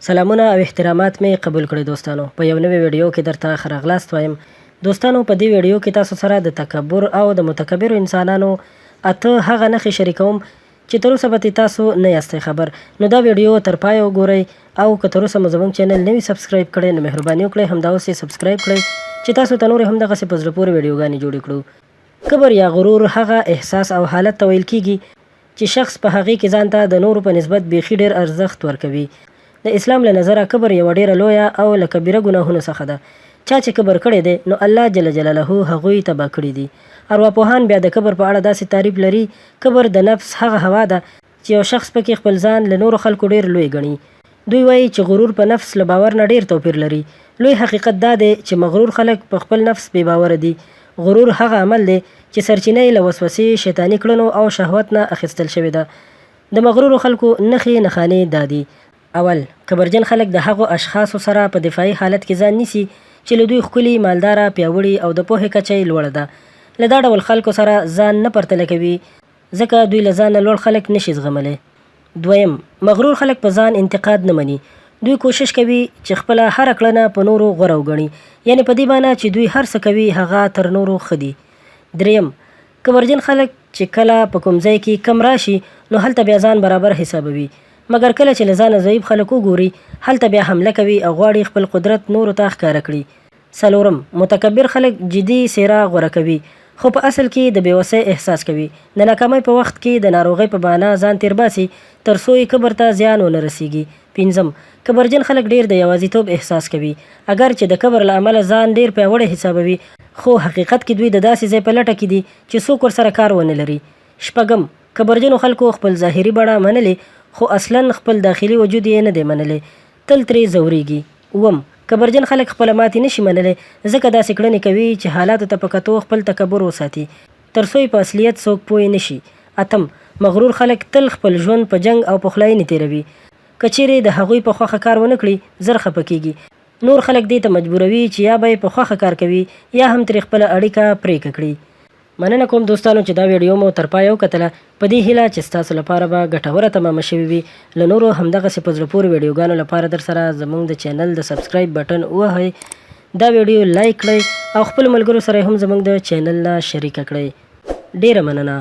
سلامونه او احترامات مې قبول کړئ دوستانو. په یو نوې ویډیو کې درته ښه راغلاست وایم. دوستانو په دې ویډیو کې تاسو سره د تکبر او د متکبرو انسانانو 8 هغه نښې شریکوم چې تر اوسه به تاسو نه یاستئ خبر. نو دا ویډیو تر پایه وګورئ او که تر اوسه مو زموږ چینل نه وي سبسکرایب کړی نو مهرباني وکړئ همدا اوس یې سبسکرایب کړئ چې تاسو ته نورې همدغسې په زړه پورې ویډیوګانې جوړې کړو. کبر یا غرور هغه احساس او حالت ته ویل کیږي چې شخص په هغې کې ځان ته د نورو په نسبت بیخي ډېر ارزښت ورکوي. د اسلام له نظره کبر یوه ډېره لویه او له کبیره ګناهونو څخه ده. چا چې کبر کړی دی نو الله جل جلاله هغوی تباه کړي دي. ارواپوهان بیا د کبر په اړه داسې تعریف لري: کبر د نفس هغه هوا ده چې یو شخص پکې خپل ځان له نورو خلکو ډېر لوی ګڼي. دوی وایي چې غرور په نفس له باور نه ډېر توپیر لري. لوی حقیقت دا دی چې مغرور خلک په خپل نفس بې باوره دي. غرور هغه عمل دی چې سرچینه یې له وسوسې، شیطاني کړنو او شهوت نه اخیستل شوې ده. د مغرورو خلکو نښانې دا دي: اول، کبرجن خلک د هغو اشخاصو سره په دفاعي حالت کې ځان نیسي چې له دوی ښکلي، مالداره، پیاوړي او د پوهې کچه یې لوړه ده. له دا ډول خلکو سره ځان نه پرتله کوي ځکه دوی له ځانه لوړ خلک نشي زغملی. دویم، مغرور خلک په ځان انتقاد نه مني. دوی کوشش کوي چې خپله هره کړنه په نورو غوره وګڼي، یعنې په دې معنی چې دوی هر څه کوي هغه تر نورو ښه دي. دریم، کبرجن خلک چې کله په کوم ځای کې کم راشي نو هلته بیا ځان برابر حسابوي، مګر کله چې له ځانه ضعیف خلک وګوري هلته بیا حمله کوي او غواړي خپل قدرت نورو ته ښکاره کړي. څلورم، متکبر خلک جدي څیره غوره کوي خو په اصل کې د بېوسۍ احساس کوي. د ناکامۍ په وخت کې د ناروغۍ په بهانه ځان تیر باسي تر څو یې کبر ته زیان ونه رسیږي. پنځم، کبرجن خلک ډېر د یوازیتوب احساس کوي. اگر چې د کبر له امله ځان ډېر پیاوړی حسابوي خو حقیقت کې دوی د داسې ځای په لټه کې دي چې څوک ورسره کار ونه لري. شپږم، کبرجنو خلکو خپل ظاهري بڼه منلې خو اصلا خپل داخلي وجود یې نه دی منلی، تل ترې ځورېږي. اووم، کبرجن خلک خپله ماتې نشي منلی ځکه داسې کړنې کوي چې حالاتو ته په کتو خپل تکبر وساتي تر څو یې په اصلیت څوک پوه نشي. اتم، مغرور خلک تل خپل ژوند په جنګ او پخلاینې تېروي. که چیرې د هغوی په خوښه کار ونه کړي زر خفه کېږي. نور خلک دې ته مجبوروي چې یا به یې په خوښه کار کوي یا هم ترې خپله اړیکه پرېکه کړي. مننه کوم دوستانو چې دا ویډیو مو تر پایه وکتله. په دې هیله چې ستاسو لپاره به ګټوره تمامه شوې وي. له نورو همدغسې په زړه پورې ویډیوګانو لپاره در سره زموږ د چینل د سبسکرایب بټن ووهئ، دا ویډیو لایک کړئ او خپلو ملګرو سره هم زموږ د چینل نه شریکه کړئ. ډیره مننه.